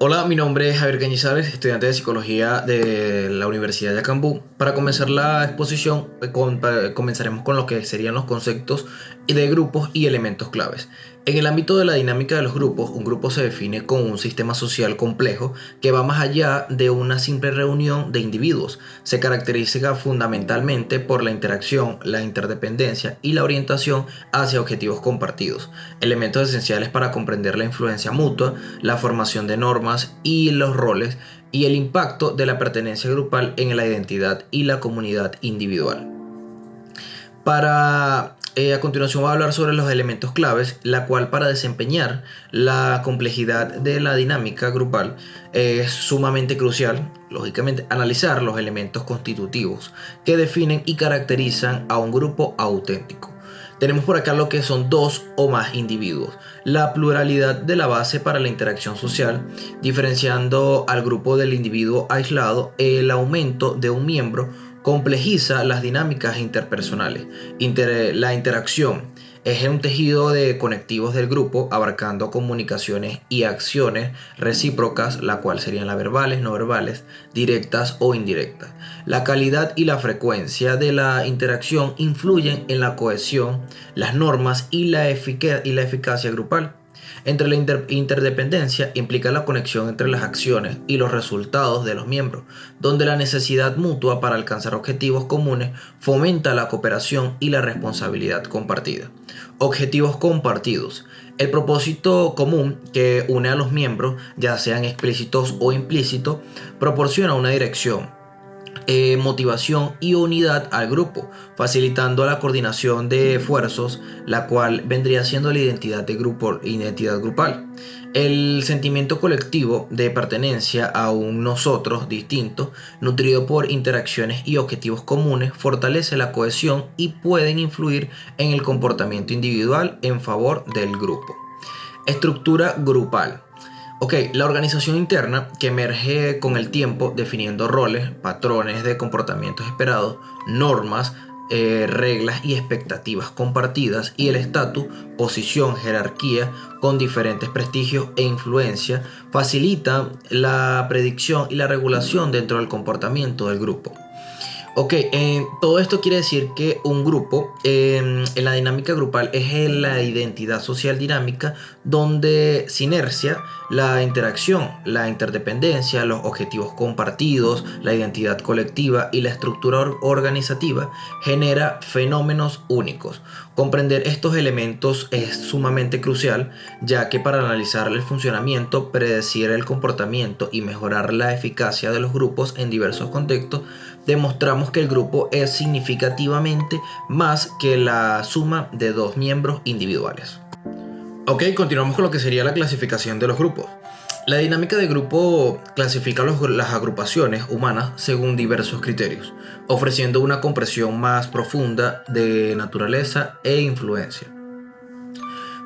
Hola, mi nombre es Javier Cañizares, estudiante de Psicología de la Universidad de Acambú. Para comenzar la exposición, comenzaremos con lo que serían los conceptos de grupos y elementos claves. En el ámbito de la dinámica de los grupos, un grupo se define como un sistema social complejo que va más allá de una simple reunión de individuos. Se caracteriza fundamentalmente por la interacción, la interdependencia y la orientación hacia objetivos compartidos, elementos esenciales para comprender la influencia mutua, la formación de normas y los roles, y el impacto de la pertenencia grupal en la identidad y la comunidad individual. A continuación voy a hablar sobre los elementos claves, la cual para desempeñar la complejidad de la dinámica grupal es sumamente crucial, lógicamente, analizar los elementos constitutivos que definen y caracterizan a un grupo auténtico. Tenemos por acá lo que son dos o más individuos, la pluralidad de la base para la interacción social, diferenciando al grupo del individuo aislado. El aumento de un miembro complejiza las dinámicas interpersonales. La interacción es un tejido de conectivos del grupo, abarcando comunicaciones y acciones recíprocas, la cual serían las verbales, no verbales, directas o indirectas. La calidad y la frecuencia de la interacción influyen en la cohesión, las normas y la eficacia grupal. Entre la interdependencia implica la conexión entre las acciones y los resultados de los miembros, donde la necesidad mutua para alcanzar objetivos comunes fomenta la cooperación y la responsabilidad compartida. Objetivos compartidos. El propósito común que une a los miembros, ya sean explícitos o implícitos, proporciona una dirección, motivación y unidad al grupo, facilitando la coordinación de esfuerzos, la cual vendría siendo la identidad de grupo, identidad grupal. El sentimiento colectivo de pertenencia a un nosotros distinto, nutrido por interacciones y objetivos comunes, fortalece la cohesión y pueden influir en el comportamiento individual en favor del grupo. Estructura grupal. La organización interna que emerge con el tiempo definiendo roles, patrones de comportamientos esperados, normas, reglas y expectativas compartidas, y el estatus, posición, jerarquía con diferentes prestigios e influencia facilita la predicción y la regulación dentro del comportamiento del grupo. Todo esto quiere decir que un grupo, en la dinámica grupal, es la identidad social dinámica donde sinergia, la interacción, la interdependencia, los objetivos compartidos, la identidad colectiva y la estructura organizativa genera fenómenos únicos. Comprender estos elementos es sumamente crucial, ya que para analizar el funcionamiento, predecir el comportamiento y mejorar la eficacia de los grupos en diversos contextos, demostramos que el grupo es significativamente más que la suma de dos miembros individuales. Continuamos con lo que sería la clasificación de los grupos. La dinámica de grupo clasifica las agrupaciones humanas según diversos criterios, ofreciendo una comprensión más profunda de naturaleza e influencia.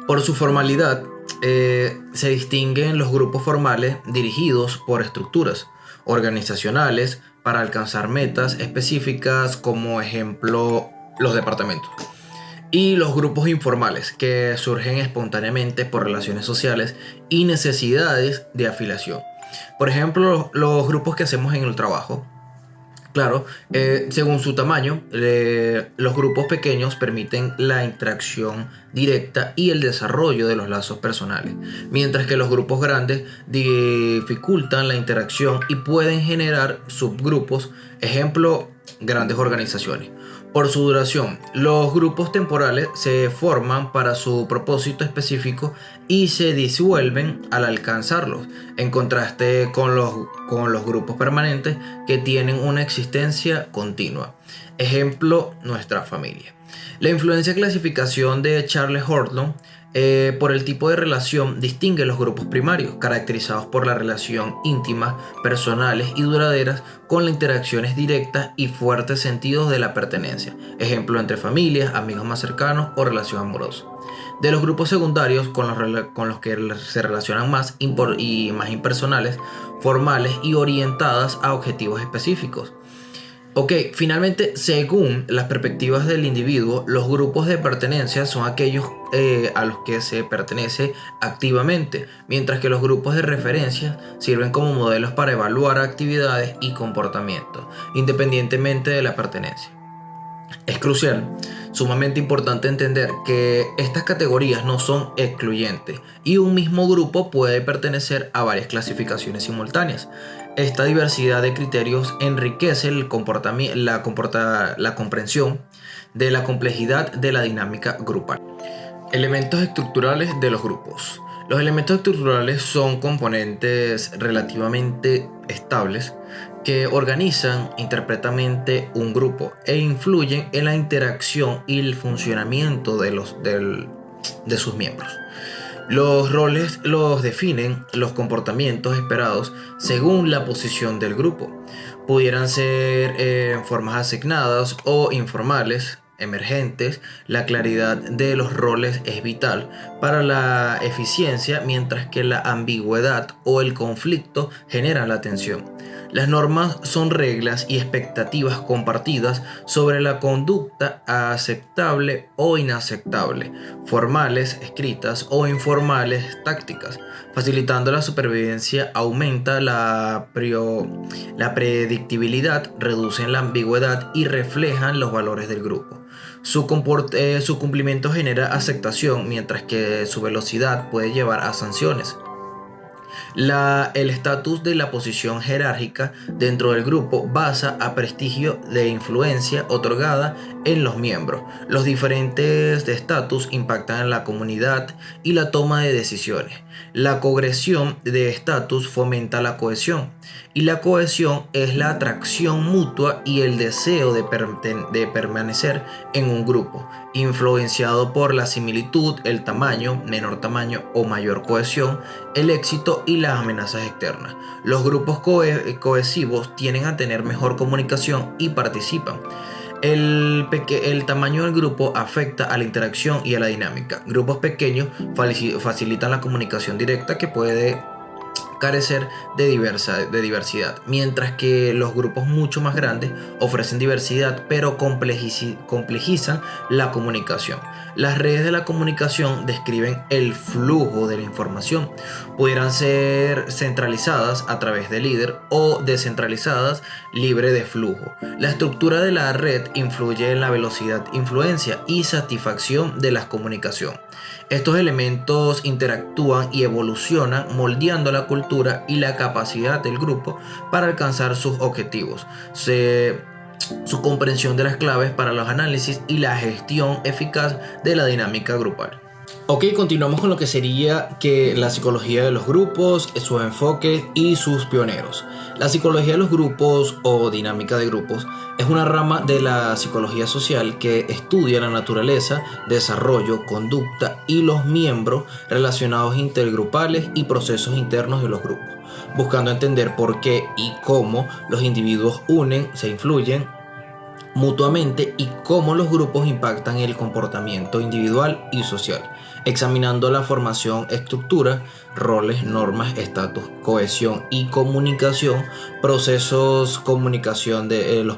Por su formalidad, se distinguen los grupos formales dirigidos por estructuras organizacionales para alcanzar metas específicas, como ejemplo los departamentos, y los grupos informales que surgen espontáneamente por relaciones sociales y necesidades de afiliación. Por ejemplo, los grupos que hacemos en el trabajo. Claro, según su tamaño, los grupos pequeños permiten la interacción directa y el desarrollo de los lazos personales, mientras que los grupos grandes dificultan la interacción y pueden generar subgrupos, ejemplo, grandes organizaciones. Por su duración, los grupos temporales se forman para su propósito específico y se disuelven al alcanzarlos, en contraste con los grupos permanentes que tienen una existencia continua. Ejemplo, nuestra familia. La influencia clasificación de Charles Horton por el tipo de relación distingue los grupos primarios, caracterizados por la relación íntima, personales y duraderas, con las interacciones directas y fuertes sentidos de la pertenencia, ejemplo entre familias, amigos más cercanos o relación amorosa. De los grupos secundarios, con los que se relacionan más impersonales, formales y orientadas a objetivos específicos. Ok, finalmente, según las perspectivas del individuo, los grupos de pertenencia son aquellos a los que se pertenece activamente, mientras que los grupos de referencia sirven como modelos para evaluar actividades y comportamientos, independientemente de la pertenencia. Es crucial, sumamente importante entender que estas categorías no son excluyentes y un mismo grupo puede pertenecer a varias clasificaciones simultáneas. Esta diversidad de criterios enriquece el la comprensión de la complejidad de la dinámica grupal. Elementos estructurales de los grupos. Los elementos estructurales son componentes relativamente estables que organizan interpretamente un grupo e influyen en la interacción y el funcionamiento de sus miembros. Los roles los definen los comportamientos esperados según la posición del grupo. Pudieran ser formas asignadas o informales, emergentes. La claridad de los roles es vital para la eficiencia, mientras que la ambigüedad o el conflicto generan la tensión. Las normas son reglas y expectativas compartidas sobre la conducta aceptable o inaceptable, formales, escritas o informales, tácticas. Facilitando la supervivencia, aumenta la predictibilidad, reducen la ambigüedad y reflejan los valores del grupo. Su cumplimiento genera aceptación, mientras que su velocidad puede llevar a sanciones. El estatus de la posición jerárquica dentro del grupo basa a prestigio de influencia otorgada en los miembros. Los diferentes de estatus impactan en la comunidad y la toma de decisiones. La cogresión de estatus fomenta la cohesión, y la cohesión es la atracción mutua y el deseo de permanecer en un grupo, influenciado por la similitud, el tamaño, menor tamaño o mayor cohesión, el éxito y las amenazas externas. Los grupos cohesivos tienden a tener mejor comunicación y participan. El tamaño del grupo afecta a la interacción y a la dinámica. Grupos pequeños facilitan la comunicación directa, que puede carecer de diversidad, mientras que los grupos mucho más grandes ofrecen diversidad pero complejizan la comunicación. Las redes de la comunicación describen el flujo de la información. Pudieran ser centralizadas a través del líder o descentralizadas, libre de flujo. La estructura de la red influye en la velocidad, influencia y satisfacción de la comunicación. Estos elementos interactúan y evolucionan, moldeando la cultura y la capacidad del grupo para alcanzar sus objetivos. Su comprensión de las claves para los análisis y la gestión eficaz de la dinámica grupal. Ok, continuamos con lo que sería la psicología de los grupos, sus enfoques y sus pioneros. La psicología de los grupos o dinámica de grupos es una rama de la psicología social que estudia la naturaleza, desarrollo, conducta y los miembros relacionados intergrupales y procesos internos de los grupos, buscando entender por qué y cómo los individuos se influyen mutuamente y cómo los grupos impactan el comportamiento individual y social, examinando la formación, estructura, roles, normas, estatus, cohesión y comunicación, los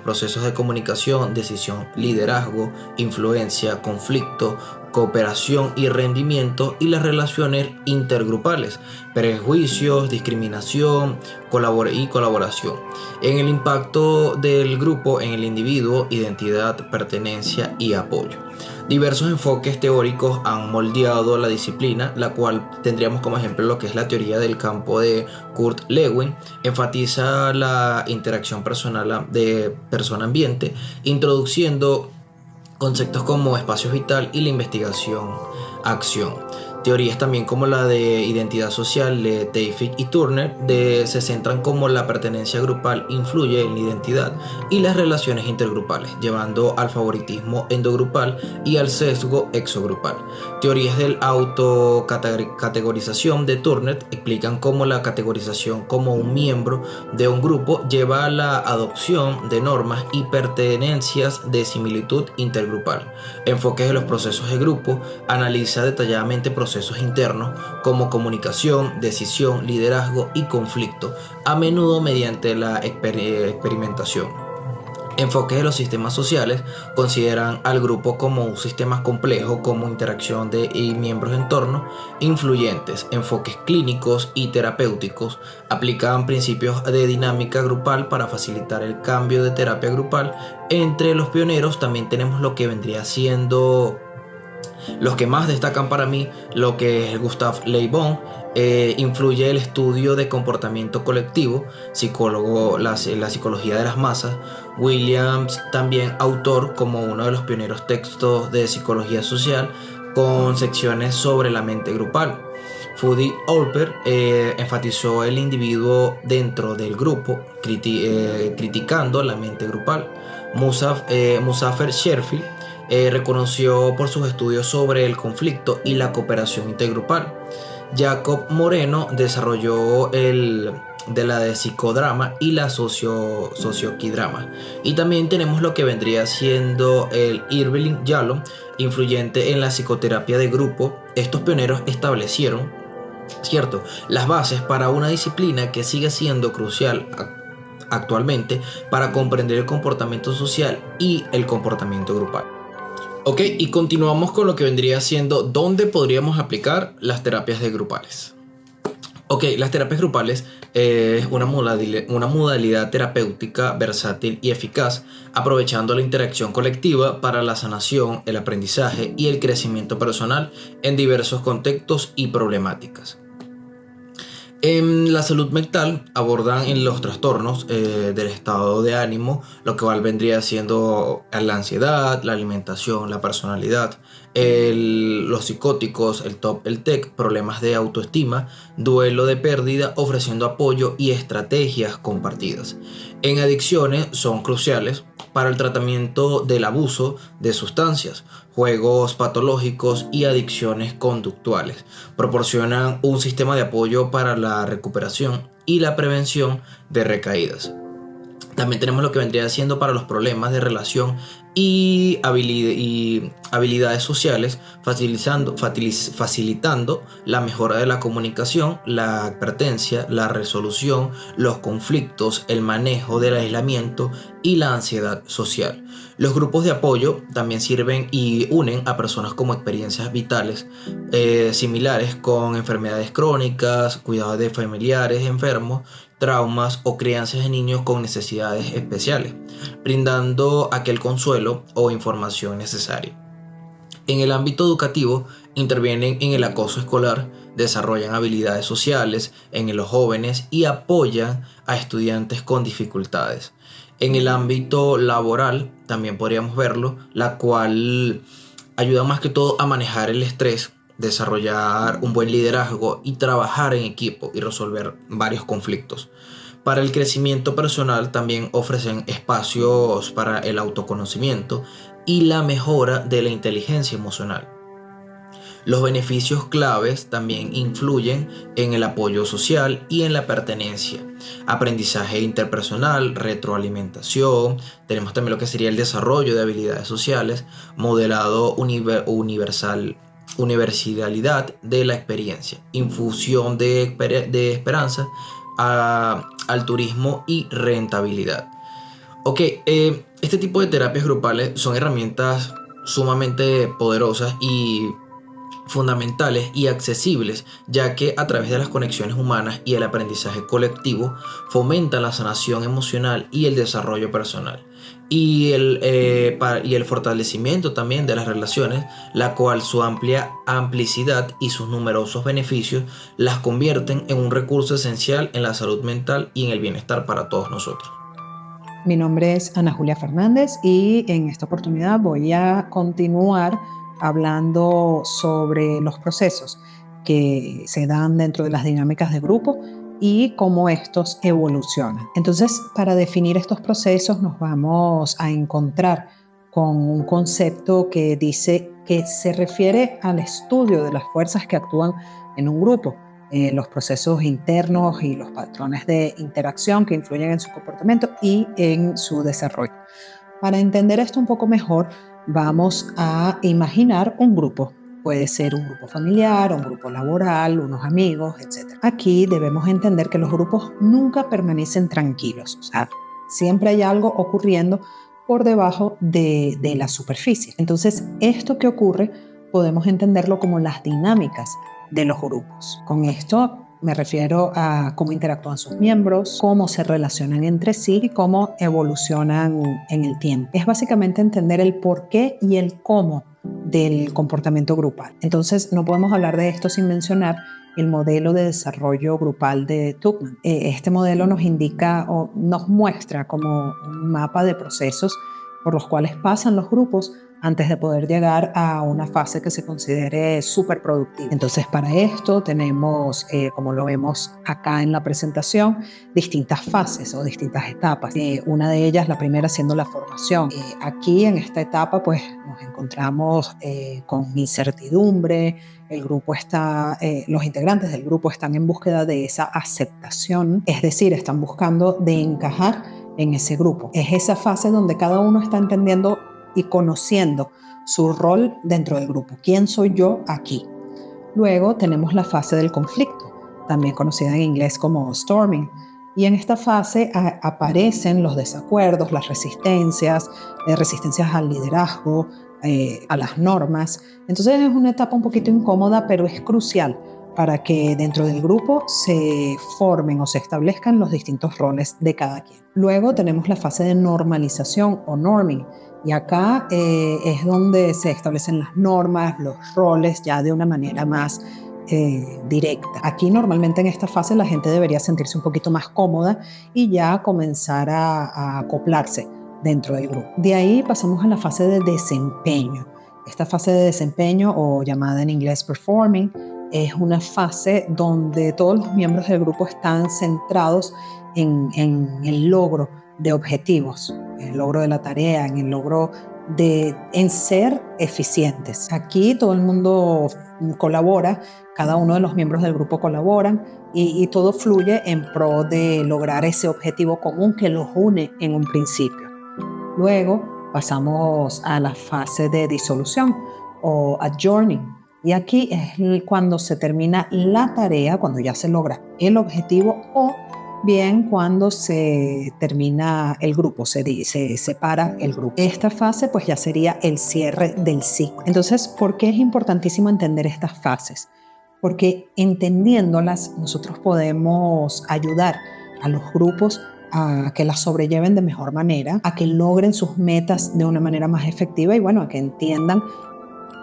procesos de comunicación, decisión, liderazgo, influencia, conflicto, cooperación y rendimiento, y las relaciones intergrupales, prejuicios, discriminación y colaboración. En el impacto del grupo en el individuo, identidad, pertenencia y apoyo. Diversos enfoques teóricos han moldeado la disciplina, la cual tendríamos como ejemplo lo que es la teoría del campo de Kurt Lewin. Enfatiza la interacción de persona-ambiente, introduciendo conceptos como espacio vital y la investigación-acción. Teorías también como la de identidad social de Teichik y Turner se centran como la pertenencia grupal influye en la identidad y las relaciones intergrupales, llevando al favoritismo endogrupal y al sesgo exogrupal. Teorías del autocategorización de Turner explican cómo la categorización como un miembro de un grupo lleva a la adopción de normas y pertenencias de similitud intergrupal. Enfoques de los procesos de grupo analiza detalladamente procesos internos como comunicación, decisión, liderazgo y conflicto, a menudo mediante la experimentación. Enfoques de los sistemas sociales consideran al grupo como un sistema complejo, como interacción de miembros en torno, influyentes. Enfoques clínicos y terapéuticos aplican principios de dinámica grupal para facilitar el cambio de terapia grupal. Entre los pioneros también tenemos lo que vendría siendo los que más destacan para mí, lo que es Gustav Le Bon. Influye el estudio de comportamiento colectivo, psicólogo, la psicología de las masas. Williams, también autor como uno de los pioneros textos de psicología social con secciones sobre la mente grupal. Fudi Olper enfatizó el individuo dentro del grupo, criticando la mente grupal. Musaffer Sherfield reconoció por sus estudios sobre el conflicto y la cooperación intergrupal. Jacob Moreno desarrolló de psicodrama y la socioquidrama. Y también tenemos lo que vendría siendo el Irving Yalom, influyente en la psicoterapia de grupo. Estos pioneros establecieron, ¿cierto?, las bases para una disciplina que sigue siendo crucial actualmente para comprender el comportamiento social y el comportamiento grupal. Ok, y continuamos con lo que vendría siendo dónde podríamos aplicar las terapias grupales. Ok, las terapias grupales es una modalidad terapéutica versátil y eficaz, aprovechando la interacción colectiva para la sanación, el aprendizaje y el crecimiento personal en diversos contextos y problemáticas. En la salud mental abordan en los trastornos del estado de ánimo, lo que vendría siendo la ansiedad, la alimentación, la personalidad, los psicóticos, el TOC, el TEC, problemas de autoestima, duelo de pérdida, ofreciendo apoyo y estrategias compartidas. En adicciones son cruciales para el tratamiento del abuso de sustancias, juegos patológicos y adicciones conductuales. Proporcionan un sistema de apoyo para la recuperación y la prevención de recaídas. También tenemos lo que vendría siendo para los problemas de relación y habilidades sociales, facilitando la mejora de la comunicación, la advertencia, la resolución, los conflictos, el manejo del aislamiento y la ansiedad social. Los grupos de apoyo también sirven y unen a personas con experiencias vitales similares, con enfermedades crónicas, cuidados de familiares enfermos, traumas o crianzas de niños con necesidades especiales, brindando aquel consuelo o información necesaria. En el ámbito educativo, intervienen en el acoso escolar, desarrollan habilidades sociales en los jóvenes y apoyan a estudiantes con dificultades. En el ámbito laboral, también podríamos verlo, la cual ayuda más que todo a manejar el estrés, desarrollar un buen liderazgo y trabajar en equipo y resolver varios conflictos. Para el crecimiento personal también ofrecen espacios para el autoconocimiento y la mejora de la inteligencia emocional. Los beneficios claves también influyen en el apoyo social y en la pertenencia, aprendizaje interpersonal, retroalimentación, tenemos también lo que sería el desarrollo de habilidades sociales, modelado universalidad de la experiencia, infusión de esperanza, altruismo y rentabilidad. Ok, este tipo de terapias grupales son herramientas sumamente poderosas y fundamentales y accesibles, ya que a través de las conexiones humanas y el aprendizaje colectivo fomentan la sanación emocional y el desarrollo personal y el fortalecimiento también de las relaciones, la cual su amplia amplicidad y sus numerosos beneficios las convierten en un recurso esencial en la salud mental y en el bienestar para todos nosotros. Mi nombre es Ana Julia Fernández y en esta oportunidad voy a continuar hablando sobre los procesos que se dan dentro de las dinámicas de grupo y cómo estos evolucionan. Entonces, para definir estos procesos nos vamos a encontrar con un concepto que dice que se refiere al estudio de las fuerzas que actúan en un grupo, los procesos internos y los patrones de interacción que influyen en su comportamiento y en su desarrollo. Para entender esto un poco mejor, vamos a imaginar un grupo. Puede ser un grupo familiar, un grupo laboral, unos amigos, etc. Aquí debemos entender que los grupos nunca permanecen tranquilos. O sea, Siempre hay algo ocurriendo por debajo de la superficie. Entonces, esto que ocurre podemos entenderlo como las dinámicas de los grupos. Con esto me refiero a cómo interactúan sus miembros, cómo se relacionan entre sí y cómo evolucionan en el tiempo. Es básicamente entender el por qué y el cómo del comportamiento grupal. Entonces, no podemos hablar de esto sin mencionar el modelo de desarrollo grupal de Tuckman. Este modelo nos indica o nos muestra como un mapa de procesos por los cuales pasan los grupos antes de poder llegar a una fase que se considere súper productiva. Entonces, para esto tenemos, como lo vemos acá en la presentación, distintas fases o distintas etapas. Una de ellas, la primera, siendo la formación. Aquí, en esta etapa, pues nos encontramos con incertidumbre. El grupo está, los integrantes del grupo están en búsqueda de esa aceptación, es decir, están buscando de encajar en ese grupo. Es esa fase donde cada uno está entendiendo y conociendo su rol dentro del grupo. ¿Quién soy yo aquí? Luego tenemos la fase del conflicto, también conocida en inglés como storming. Y en esta fase aparecen los desacuerdos, las resistencias al liderazgo, a las normas. Entonces es una etapa un poquito incómoda, pero es crucial para que dentro del grupo se formen o se establezcan los distintos roles de cada quien. Luego tenemos la fase de normalización o norming, y acá es donde se establecen las normas, los roles ya de una manera más directa. Aquí normalmente en esta fase la gente debería sentirse un poquito más cómoda y ya comenzar a acoplarse dentro del grupo. De ahí pasamos a la fase de desempeño. Esta fase de desempeño, o llamada en inglés performing, es una fase donde todos los miembros del grupo están centrados en el logro de objetivos, en el logro de la tarea, en el logro en ser eficientes. Aquí todo el mundo colabora, cada uno de los miembros del grupo colaboran y todo fluye en pro de lograr ese objetivo común que los une en un principio. Luego pasamos a la fase de disolución o adjourning. Y aquí es cuando se termina la tarea, cuando ya se logra el objetivo, o bien cuando se termina el grupo, se separa el grupo. Esta fase pues ya sería el cierre del ciclo. Entonces, ¿por qué es importantísimo entender estas fases? Porque entendiéndolas nosotros podemos ayudar a los grupos a que las sobrelleven de mejor manera, a que logren sus metas de una manera más efectiva y bueno, a que entiendan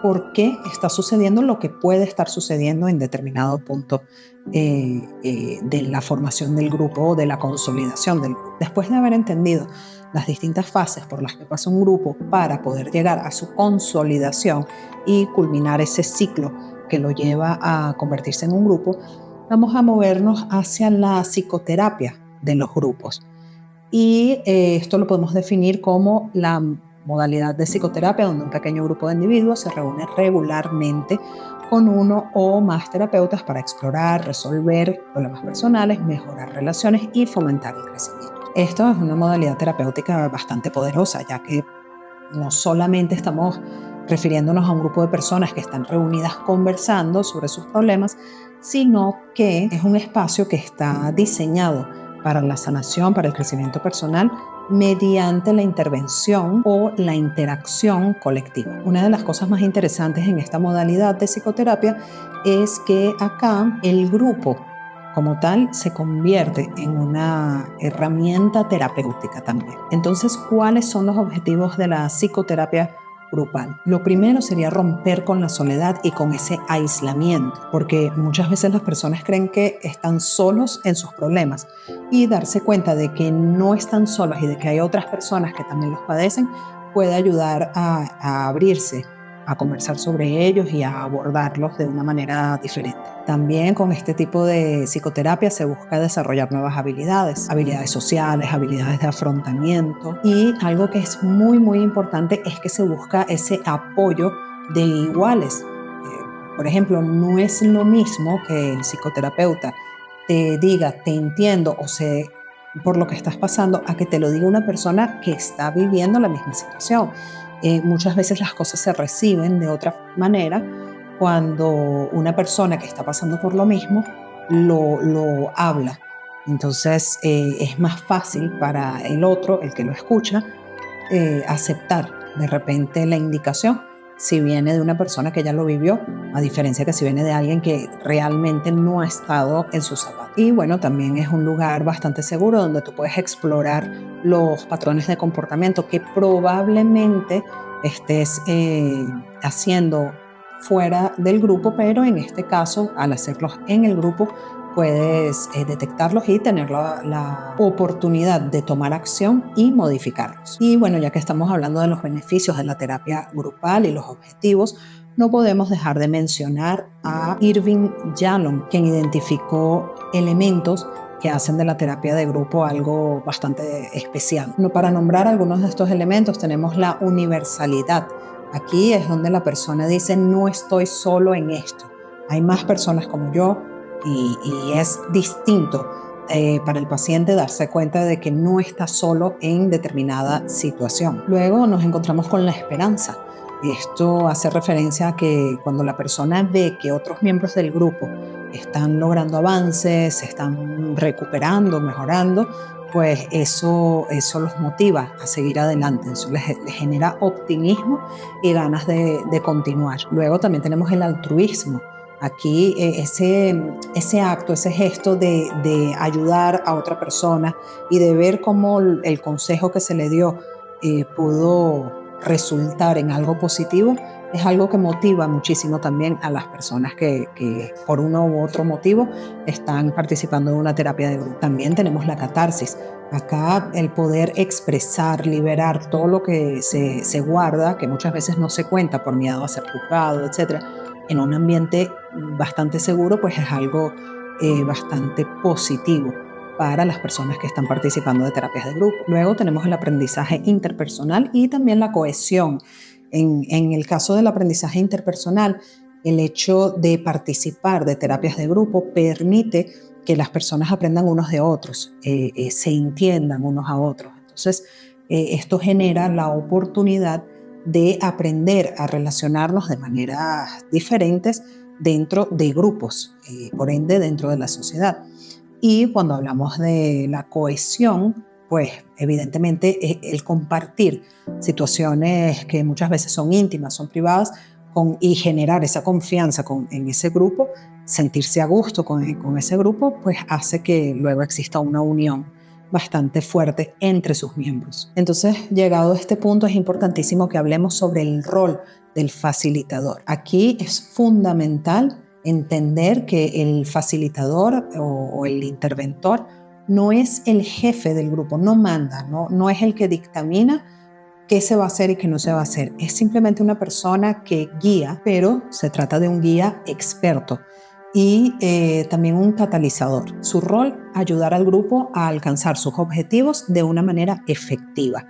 por qué está sucediendo lo que puede estar sucediendo en determinado punto de la formación del grupo o de la consolidación del grupo. Después de haber entendido las distintas fases por las que pasa un grupo para poder llegar a su consolidación y culminar ese ciclo que lo lleva a convertirse en un grupo, vamos a movernos hacia la psicoterapia de los grupos. Y esto lo podemos definir como la modalidad de psicoterapia donde un pequeño grupo de individuos se reúne regularmente con uno o más terapeutas para explorar, resolver problemas personales, mejorar relaciones y fomentar el crecimiento. Esto es una modalidad terapéutica bastante poderosa, ya que no solamente estamos refiriéndonos a un grupo de personas que están reunidas conversando sobre sus problemas, sino que es un espacio que está diseñado para la sanación, para el crecimiento personal, mediante la intervención o la interacción colectiva. Una de las cosas más interesantes en esta modalidad de psicoterapia es que acá el grupo como tal se convierte en una herramienta terapéutica también. Entonces, ¿cuáles son los objetivos de la psicoterapia grupal? Lo primero sería romper con la soledad y con ese aislamiento, porque muchas veces las personas creen que están solos en sus problemas, y darse cuenta de que no están solos y de que hay otras personas que también los padecen puede ayudar a abrirse, a conversar sobre ellos y a abordarlos de una manera diferente. También con este tipo de psicoterapia se busca desarrollar nuevas habilidades sociales, habilidades de afrontamiento, y algo que es muy muy importante es que se busca ese apoyo de iguales. Por ejemplo, no es lo mismo que el psicoterapeuta te diga te entiendo o sé por lo que estás pasando, a que te lo diga una persona que está viviendo la misma situación. Muchas veces las cosas se reciben de otra manera cuando una persona que está pasando por lo mismo lo habla Entonces es más fácil para el otro, el que lo escucha, aceptar de repente la indicación si viene de una persona que ya lo vivió, a diferencia que si viene de alguien que realmente no ha estado en sus zapatos. Y bueno, también es un lugar bastante seguro donde tú puedes explorar los patrones de comportamiento que probablemente estés haciendo fuera del grupo, pero en este caso, al hacerlos en el grupo, puedes detectarlos y tener la oportunidad de tomar acción y modificarlos. Y bueno, ya que estamos hablando de los beneficios de la terapia grupal y los objetivos, no podemos dejar de mencionar a Irving Yalom, quien identificó elementos que hacen de la terapia de grupo algo bastante especial. Para nombrar algunos de estos elementos tenemos la universalidad. Aquí es donde la persona dice: no estoy solo en esto, hay más personas como yo, y es distinto para el paciente darse cuenta de que no está solo en determinada situación. Luego nos encontramos con la esperanza. Esto hace referencia a que cuando la persona ve que otros miembros del grupo están logrando avances, se están recuperando, mejorando, pues eso los motiva a seguir adelante, eso les genera optimismo y ganas de continuar. Luego también tenemos el altruismo. Aquí ese acto, ese gesto de ayudar a otra persona y de ver cómo el consejo que se le dio pudo resultar en algo positivo, es algo que motiva muchísimo también a las personas que por uno u otro motivo están participando de una terapia de grupo. También tenemos la catarsis. Acá el poder expresar, liberar todo lo que se guarda, que muchas veces no se cuenta por miedo a ser juzgado, etc., en un ambiente bastante seguro, pues es algo bastante positivo para las personas que están participando de terapias de grupo. Luego tenemos el aprendizaje interpersonal y también la cohesión. En el caso del aprendizaje interpersonal, el hecho de participar de terapias de grupo permite que las personas aprendan unos de otros, se entiendan unos a otros. Entonces, esto genera la oportunidad de aprender a relacionarnos de maneras diferentes dentro de grupos, por ende dentro de la sociedad. Y cuando hablamos de la cohesión, pues evidentemente el compartir situaciones que muchas veces son íntimas, son privadas, y generar esa confianza en ese grupo, sentirse a gusto con ese grupo, pues hace que luego exista una unión bastante fuerte entre sus miembros. Entonces, llegado a este punto, es importantísimo que hablemos sobre el rol del facilitador. Aquí es fundamental entender que el facilitador o el interventor no es el jefe del grupo, no manda, no es el que dictamina qué se va a hacer y qué no se va a hacer. Es simplemente una persona que guía, pero se trata de un guía experto y también un catalizador. Su rol, ayudar al grupo a alcanzar sus objetivos de una manera efectiva.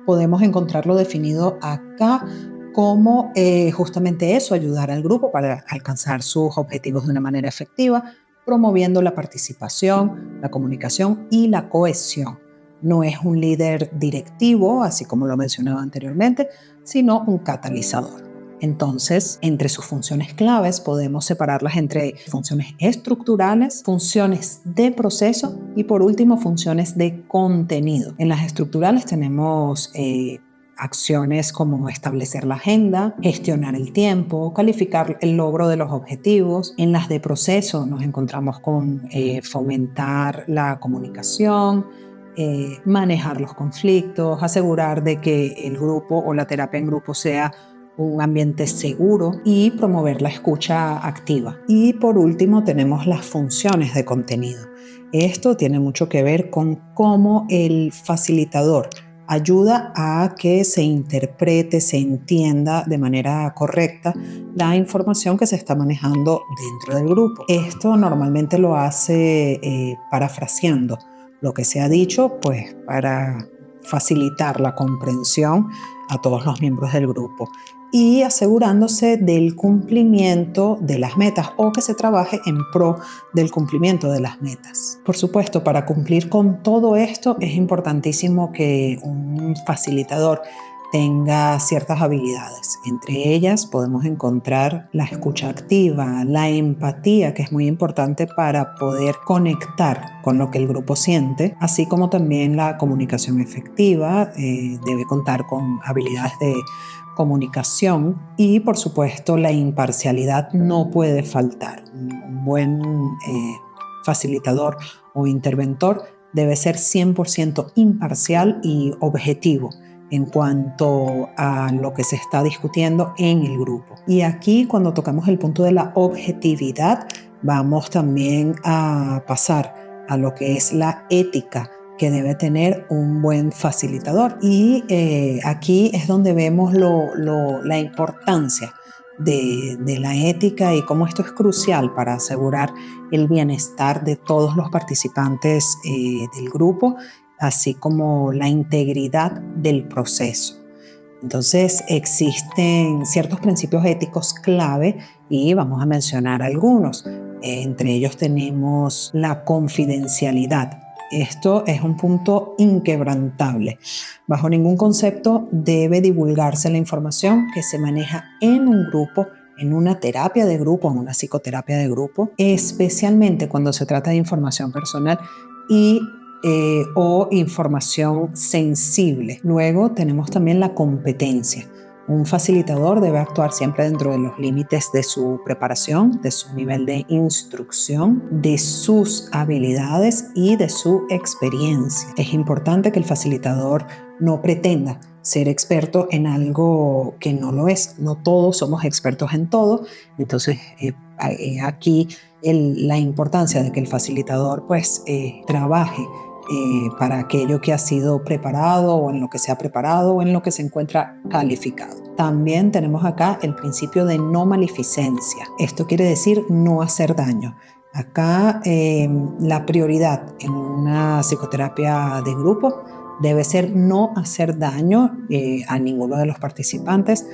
Podemos encontrarlo definido acá como justamente eso, ayudar al grupo para alcanzar sus objetivos de una manera efectiva, promoviendo la participación, la comunicación y la cohesión. No es un líder directivo, así como lo mencionaba anteriormente, sino un catalizador. Entonces, entre sus funciones claves podemos separarlas entre funciones estructurales, funciones de proceso y, por último, funciones de contenido. En las estructurales tenemos acciones como establecer la agenda, gestionar el tiempo, calificar el logro de los objetivos. En las de proceso nos encontramos con fomentar la comunicación, manejar los conflictos, asegurar de que el grupo o la terapia en grupo sea un ambiente seguro y promover la escucha activa. Y por último tenemos las funciones de contenido. Esto tiene mucho que ver con cómo el facilitador ayuda a que se interprete, se entienda de manera correcta la información que se está manejando dentro del grupo. Esto normalmente lo hace parafraseando lo que se ha dicho, pues para facilitar la comprensión a todos los miembros del grupo y asegurándose del cumplimiento de las metas o que se trabaje en pro del cumplimiento de las metas. Por supuesto, para cumplir con todo esto es importantísimo que un facilitador tenga ciertas habilidades. Entre ellas podemos encontrar la escucha activa, la empatía, que es muy importante para poder conectar con lo que el grupo siente, así como también la comunicación efectiva. Debe contar con habilidades de comunicación y, por supuesto, la imparcialidad no puede faltar. Un buen facilitador o interventor debe ser 100% imparcial y objetivo en cuanto a lo que se está discutiendo en el grupo. Y aquí, cuando tocamos el punto de la objetividad, vamos también a pasar a lo que es la ética que debe tener un buen facilitador. Y aquí es donde vemos la importancia de la ética y cómo esto es crucial para asegurar el bienestar de todos los participantes del grupo, así como la integridad del proceso. Entonces existen ciertos principios éticos clave y vamos a mencionar algunos. Entre ellos tenemos la confidencialidad. Esto es un punto inquebrantable. Bajo ningún concepto debe divulgarse la información que se maneja en un grupo, en una terapia de grupo, en una psicoterapia de grupo, especialmente cuando se trata de información personal o información sensible. Luego tenemos también la competencia. Un facilitador debe actuar siempre dentro de los límites de su preparación, de su nivel de instrucción, de sus habilidades y de su experiencia. Es importante que el facilitador no pretenda ser experto en algo que no lo es. No todos somos expertos en todo. Entonces, aquí la importancia de que el facilitador trabaje para aquello que ha sido preparado o en lo que se ha preparado o en lo que se encuentra calificado. También tenemos acá el principio de no maleficencia. Esto quiere decir no hacer daño. Acá la prioridad en una psicoterapia de grupo debe ser no hacer daño a ninguno de los participantes,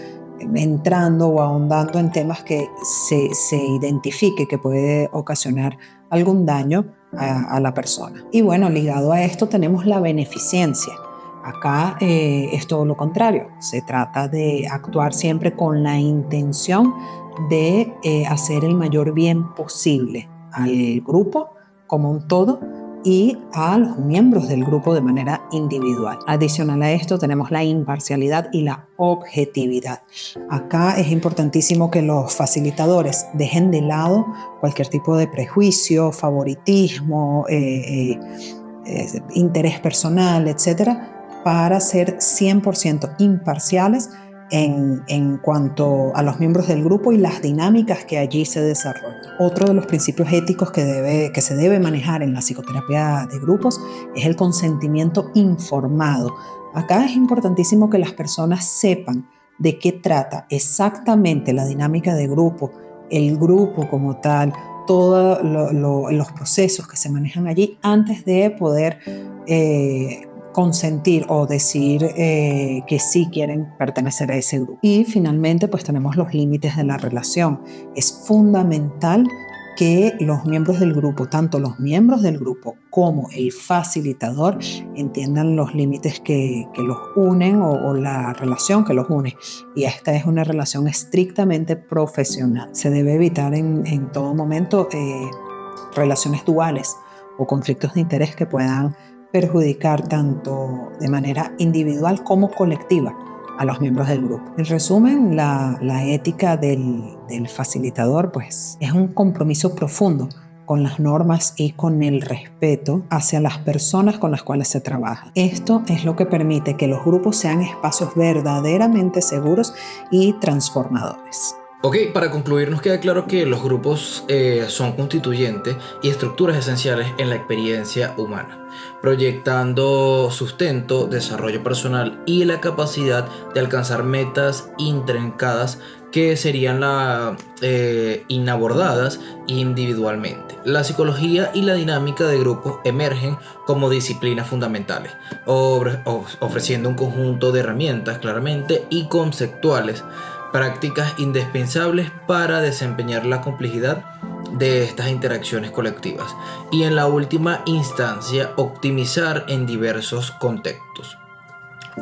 entrando o ahondando en temas que se identifique que puede ocasionar algún daño a la persona. Y bueno, ligado a esto tenemos la beneficencia. Acá es todo lo contrario. Se trata de actuar siempre con la intención de hacer el mayor bien posible al grupo como un todo y a los miembros del grupo de manera individual. Adicional a esto tenemos la imparcialidad y la objetividad. Acá es importantísimo que los facilitadores dejen de lado cualquier tipo de prejuicio, favoritismo, interés personal, etcétera, para ser 100% imparciales en cuanto a los miembros del grupo y las dinámicas que allí se desarrollan. Otro de los principios éticos que se debe manejar en la psicoterapia de grupos es el consentimiento informado. Acá es importantísimo que las personas sepan de qué trata exactamente la dinámica de grupo, el grupo como tal, todos los procesos que se manejan allí antes de poder consentir o decir que sí quieren pertenecer a ese grupo. Y finalmente pues tenemos los límites de la relación. Es fundamental que los miembros del grupo, tanto los miembros del grupo como el facilitador, entiendan los límites que los unen o la relación que los une. Y esta es una relación estrictamente profesional. Se debe evitar en todo momento relaciones duales o conflictos de interés que puedan perjudicar tanto de manera individual como colectiva a los miembros del grupo. En resumen, la ética del facilitador pues, es un compromiso profundo con las normas y con el respeto hacia las personas con las cuales se trabaja. Esto es lo que permite que los grupos sean espacios verdaderamente seguros y transformadores. Ok, para concluir nos queda claro que los grupos son constituyentes y estructuras esenciales en la experiencia humana, proyectando sustento, desarrollo personal y la capacidad de alcanzar metas intrincadas que serían inabordadas individualmente. La psicología y la dinámica de grupos emergen como disciplinas fundamentales, ofreciendo un conjunto de herramientas claramente y conceptuales, prácticas indispensables para desempeñar la complejidad de estas interacciones colectivas y en la última instancia optimizar en diversos contextos.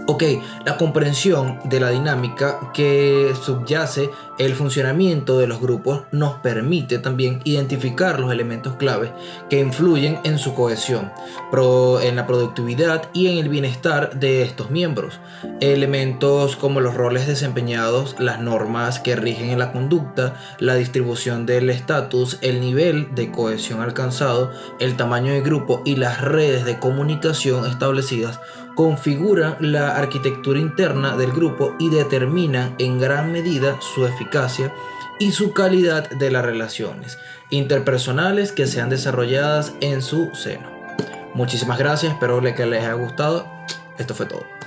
Ok, la comprensión de la dinámica que subyace el funcionamiento de los grupos nos permite también identificar los elementos claves que influyen en su cohesión, en la productividad y en el bienestar de estos miembros. Elementos como los roles desempeñados, las normas que rigen en la conducta, la distribución del estatus, el nivel de cohesión alcanzado, el tamaño del grupo y las redes de comunicación establecidas configuran la arquitectura interna del grupo y determinan en gran medida su eficacia y su calidad de las relaciones interpersonales que sean desarrolladas en su seno. Muchísimas gracias, espero que les haya gustado. Esto fue todo.